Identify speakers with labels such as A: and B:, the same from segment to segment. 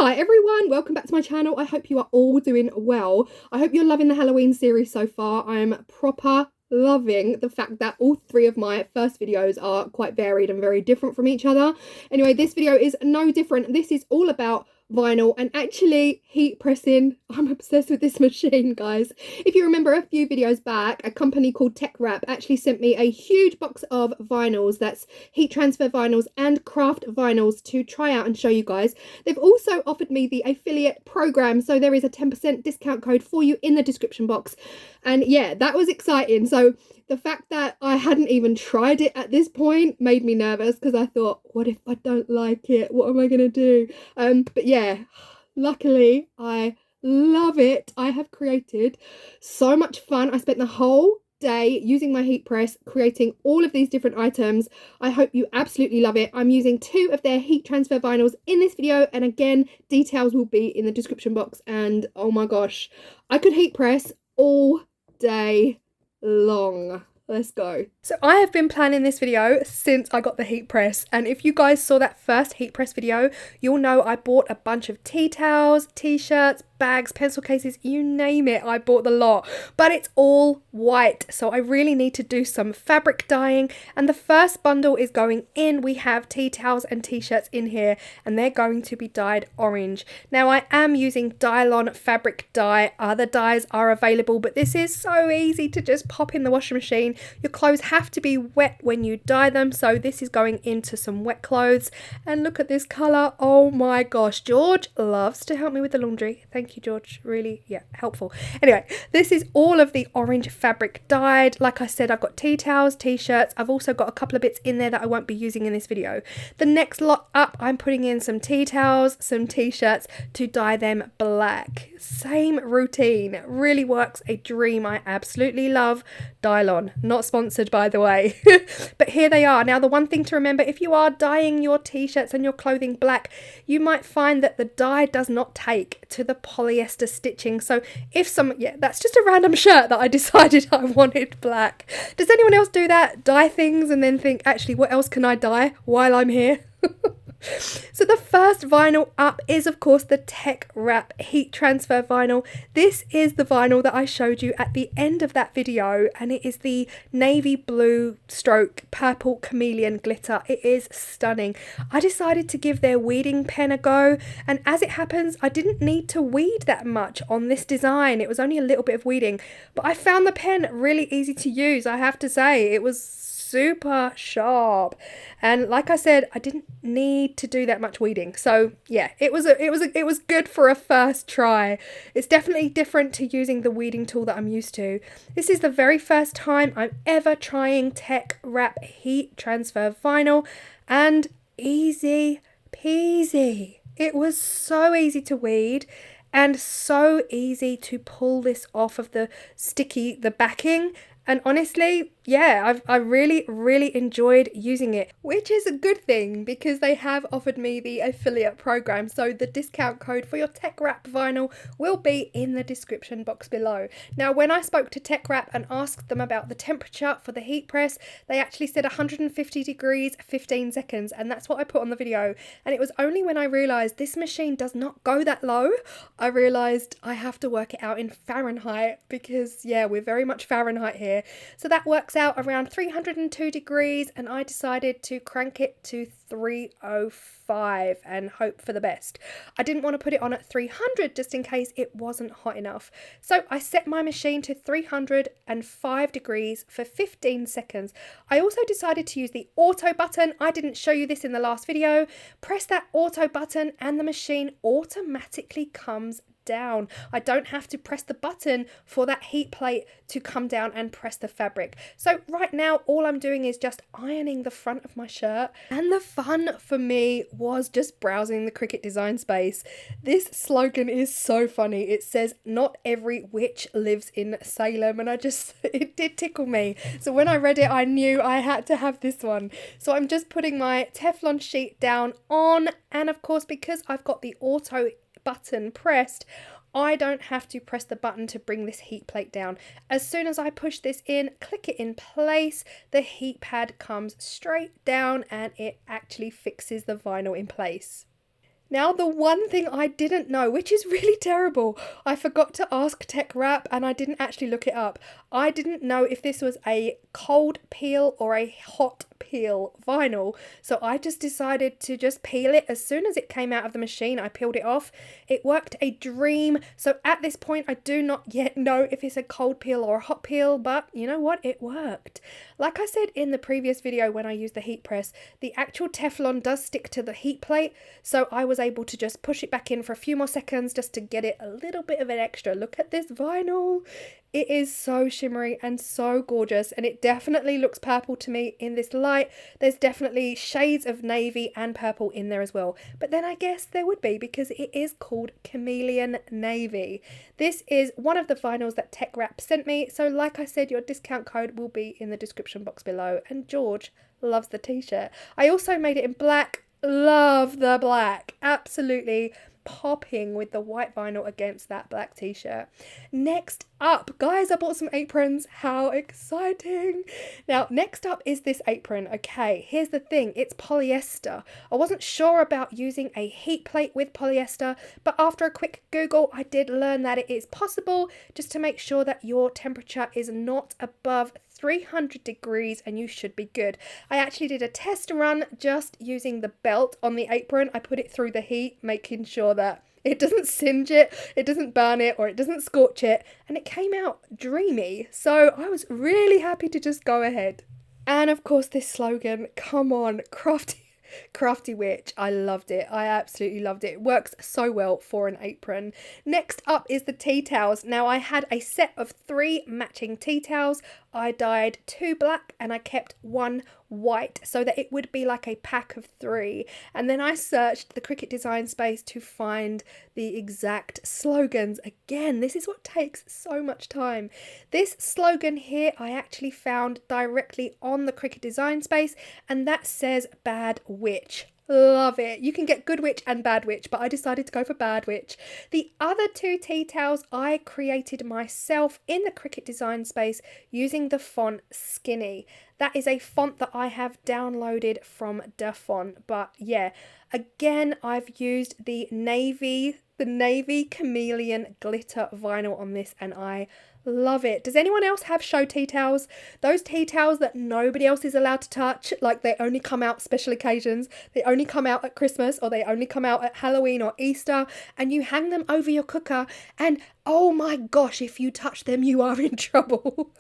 A: Hi everyone, welcome back to my channel. I hope you are all doing well. I hope you're loving the Halloween series so far. I'm proper loving the fact that all three of my first videos are quite varied and very different from each other. Anyway, this video is no different. This is all about vinyl and actually heat pressing. I'm obsessed with this machine, guys. If you remember a few videos back, a company called TeckWrap actually sent me a huge box of vinyls, that's heat transfer vinyls and craft vinyls, to try out and show you guys. They've also offered me the affiliate program, so there is a 10% discount code for you in the description box. And yeah, that was exciting. So the fact that I hadn't even tried it at this point made me nervous, because I thought, what if I don't like it? What am I going to do? But yeah, luckily I love it. I have created so much fun. I spent the whole day using my heat press creating all of these different items. I hope you absolutely love it. I'm using 2 of their heat transfer vinyls in this video, and again, details will be in the description box. And oh my gosh, I could heat press all day long. Let's go. So I have been planning this video since I got the heat press, and if you guys saw that first heat press video, you'll know I bought a bunch of tea towels, t-shirts, bags, pencil cases, you name it, I bought the lot. But it's all white, so I really need to do some fabric dyeing, and the first bundle is going in. We have tea towels and t-shirts in here, and they're going to be dyed orange. Now I am using Dylon fabric dye. Other dyes are available, but this is so easy to just pop in the washing machine. Your clothes have to be wet when you dye them, so this is going into some wet clothes. And look at this colour. Oh my gosh, George loves to help me with the laundry. Thank you, George, really, yeah, helpful. Anyway, this is all of the orange fabric dyed. Like I said, I've got tea towels, t-shirts. I've also got a couple of bits in there that I won't be using in this video. The next lot up, I'm putting in some tea towels, some t-shirts to dye them black. Same routine, really works a dream. I absolutely love Dylon. Not sponsored, by the way. But here they are. Now, the one thing to remember, if you are dyeing your t-shirts and your clothing black, you might find that the dye does not take to the polyester stitching. So if yeah, that's just a random shirt that I decided I wanted black. Does anyone else do that? Dye things and then think, actually, what else can I dye while I'm here? So the first vinyl up is, of course, the TeckWrap heat transfer vinyl. This is the vinyl that I showed you at the end of that video, and it is the navy blue stroke purple chameleon glitter. It is stunning. I decided to give their weeding pen a go, and as it happens, I didn't need to weed that much on this design. It was only a little bit of weeding, but I found the pen really easy to use. I have to say, it was super sharp, and like I said, I didn't need to do that much weeding. So yeah, it was good for a first try. It's definitely different to using the weeding tool that I'm used to. This is the very first time I'm ever trying TeckWrap heat transfer vinyl, and easy peasy. It was so easy to weed and so easy to pull this off of the backing. And honestly, yeah, I really enjoyed using it, which is a good thing because they have offered me the affiliate program. So the discount code for your TeckWrap vinyl will be in the description box below. Now, when I spoke to TeckWrap and asked them about the temperature for the heat press, they actually said 150 degrees, 15 seconds. And that's what I put on the video. And it was only when I realized this machine does not go that low, I realized I have to work it out in Fahrenheit, because yeah, we're very much Fahrenheit here. So that works out around 302 degrees, and I decided to crank it to 305 and hope for the best. I didn't want to put it on at 300 just in case it wasn't hot enough. So I set my machine to 305 degrees for 15 seconds. I also decided to use the auto button. I didn't show you this in the last video. Press that auto button and the machine automatically comes down. I don't have to press the button for that heat plate to come down and press the fabric. So right now all I'm doing is just ironing the front of my shirt, and the fun for me was just browsing the Cricut design space. This slogan is so funny. It says, "Not every witch lives in Salem," and it did tickle me. So when I read it, I knew I had to have this one. So I'm just putting my Teflon sheet down on, and of course, because I've got the auto button pressed, I don't have to press the button to bring this heat plate down. As soon as I push this in, click it in place, the heat pad comes straight down and it actually fixes the vinyl in place. Now, the one thing I didn't know, which is really terrible, I forgot to ask TeckWrap and I didn't actually look it up. I didn't know if this was a cold peel or a hot peel vinyl. So I just decided to just peel it. As soon as it came out of the machine, I peeled it off. It worked a dream. So at this point, I do not yet know if it's a cold peel or a hot peel, but you know what? It worked. Like I said in the previous video when I used the heat press, the actual Teflon does stick to the heat plate. So I was able to just push it back in for a few more seconds just to get it a little bit of an extra look at this vinyl. It is so shimmery and so gorgeous, and it definitely looks purple to me in this light. There's definitely shades of navy and purple in there as well, but then I guess there would be because it is called Chameleon Navy. This is one of the vinyls that TeckWrap sent me, so like I said, your discount code will be in the description box below, and George loves the t-shirt. I also made it in black. Love the black. Absolutely popping with the white vinyl against that black t-shirt. Next up, guys, I bought some aprons. How exciting. Now, next up is this apron. Okay, here's the thing. It's polyester. I wasn't sure about using a heat plate with polyester, but after a quick Google, I did learn that it is possible, just to make sure that your temperature is not above 300 degrees and you should be good. I actually did a test run just using the belt on the apron. I put it through the heat, making sure that it doesn't singe it, it doesn't burn it, or it doesn't scorch it, and it came out dreamy. So I was really happy to just go ahead. And of course this slogan, come on, Crafty Witch. I loved it. I absolutely loved it. It works so well for an apron. Next up is the tea towels. Now I had a set of 3 matching tea towels. I dyed 2 black and I kept 1 white so that it would be like a pack of 3. And then I searched the Cricut design space to find the exact slogans. Again, this is what takes so much time. This slogan here I actually found directly on the Cricut design space, and that says Bad Witch. Love it. You can get Good Witch and Bad Witch, but I decided to go for Bad Witch. The other 2 tea towels I created myself in the Cricut design space using the font Skinny. That is a font that I have downloaded from Da Font. But yeah, again, I've used the navy chameleon glitter vinyl on this, and I love it. Does anyone else have show tea towels? Those tea towels that nobody else is allowed to touch, like they only come out special occasions, they only come out at Christmas, or they only come out at Halloween or Easter, and you hang them over your cooker, and oh my gosh, if you touch them, you are in trouble.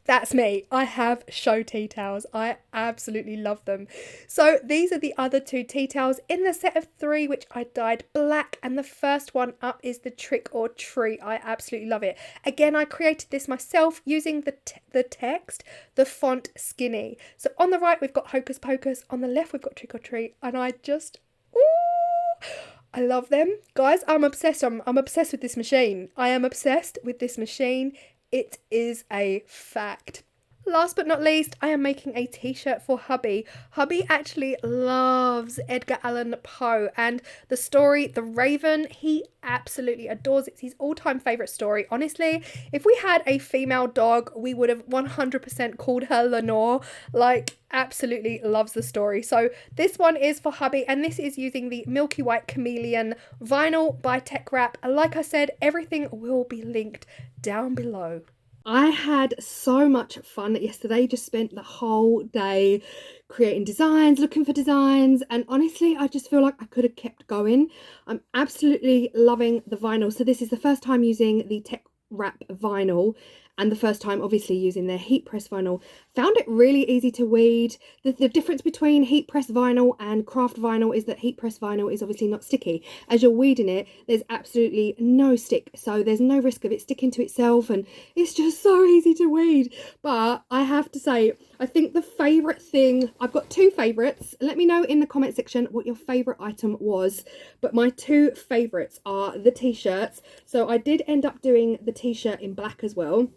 A: That's me. I have show tea towels. I absolutely love them. So these are the other 2 tea towels in the set of 3, which I dyed black, and the first one up is the Trick or Treat. I absolutely love it. Again, I created this myself using the text, the font Skinny. So on the right we've got Hocus Pocus, on the left we've got Trick or Treat, and I just, ooh, I love them. Guys, I'm obsessed. I'm obsessed with this machine. I am obsessed with this machine. It is a fact. Last but not least, I am making a t-shirt for hubby. Hubby actually loves Edgar Allan Poe, and the story The Raven, he absolutely adores. It's his all-time favourite story. Honestly, if we had a female dog, we would have 100% called her Lenore. Like, absolutely loves the story. So this one is for hubby, and this is using the Milky White Chameleon vinyl by TeckWrap. Like I said, everything will be linked down below. I had so much fun yesterday, just spent the whole day creating designs, looking for designs, and honestly I just feel like I could have kept going. I'm absolutely loving the vinyl. So this is the first time using the TeckWrap vinyl, and the first time obviously using their heat press vinyl. Found it really easy to weed. The difference between heat press vinyl and craft vinyl is that heat press vinyl is obviously not sticky. As you're weeding it, there's absolutely no stick, so there's no risk of it sticking to itself, and it's just so easy to weed. But I have to say, I think the favourite thing, I've got 2 favourites. Let me know in the comment section what your favourite item was, but my 2 favourites are the t-shirts. So I did end up doing the t-shirt in black as well.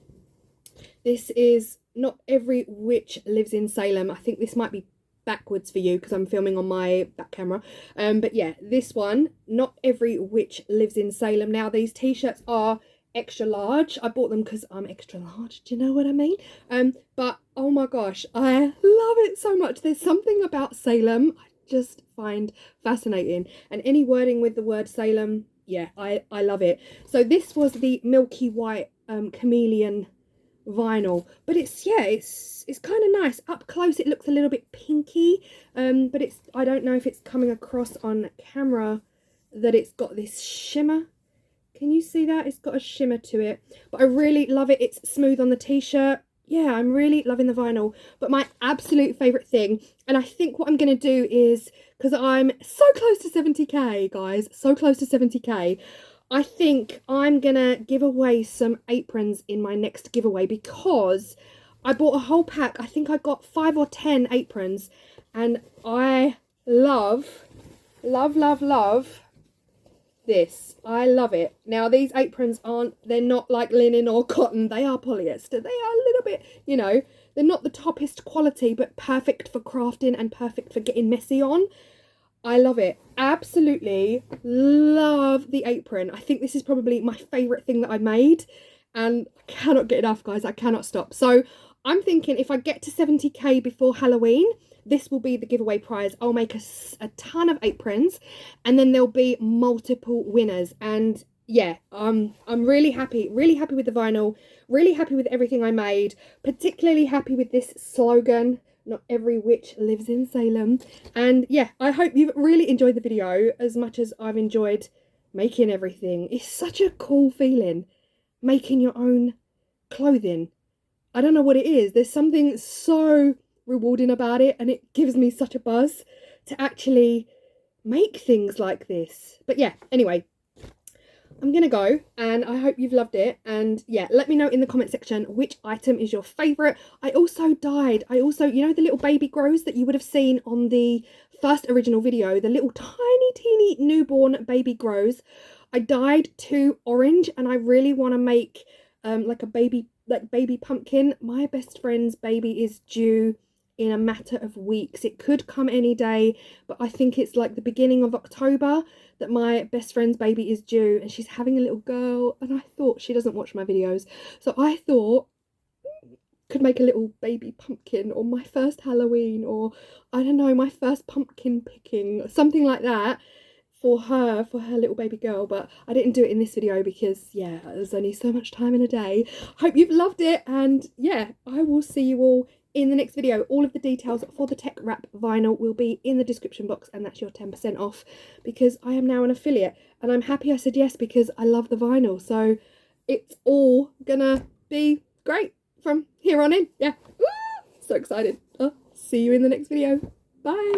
A: This is Not Every Witch Lives in Salem. I think this might be backwards for you because I'm filming on my back camera. But yeah, this one, Not Every Witch Lives in Salem. Now these t-shirts are extra large. I bought them because I'm extra large. Do you know what I mean? But oh my gosh, I love it so much. There's something about Salem. just find fascinating. And any wording with the word Salem, yeah, I love it. So this was the Milky White Chameleon vinyl, but it's kind of nice. Up close it looks a little bit pinky, but it's, I don't know if it's coming across on camera that it's got this shimmer. Can you see that? It's got a shimmer to it, but I really love it. It's smooth on the t-shirt. Yeah, I'm really loving the vinyl. But my absolute favourite thing, and I think what I'm going to do is, because I'm so close to 70k, guys, so close to 70k, I think I'm going to give away some aprons in my next giveaway, because I bought a whole pack. I think I got 5 or 10 aprons, and I love this. I love it. Now these aprons they're not like linen or cotton, they are polyester. They are a little bit, you know, they're not the toppest quality, but perfect for crafting and perfect for getting messy on. I love it. Absolutely love the apron. I think this is probably my favourite thing that I made, and I cannot get enough, guys. I cannot stop. So I'm thinking if I get to 70k before Halloween, this will be the giveaway prize. I'll make a ton of aprons, and then there'll be multiple winners. And yeah, I'm really happy with the vinyl, really happy with everything I made, particularly happy with this slogan, not every witch lives in Salem. And yeah, I hope you've really enjoyed the video as much as I've enjoyed making everything. It's such a cool feeling, making your own clothing. I don't know what it is. There's something so rewarding about it, and it gives me such a buzz to actually make things like this. But yeah, anyway, I'm gonna go, and I hope you've loved it. And yeah, let me know in the comment section which item is your favorite. I also, you know, the little baby grows that you would have seen on the first original video, the little tiny teeny newborn baby grows, I dyed 2 orange, and I really want to make like a baby pumpkin. My best friend's baby is due in a matter of weeks. It could come any day, but I think it's like the beginning of October that my best friend's baby is due, and she's having a little girl. And I thought, she doesn't watch my videos, so I thought could make a little baby pumpkin, or my first Halloween, or I don't know, my first pumpkin picking, something like that for her little baby girl. But I didn't do it in this video because yeah, there's only so much time in a day. Hope you've loved it, and yeah, I will see you all in the next video. All of the details for the TeckWrap vinyl will be in the description box, and that's your 10% off, because I am now an affiliate, and I'm happy I said yes because I love the vinyl. So it's all gonna be great from here on in. Yeah, woo! So excited. See you in the next video. Bye.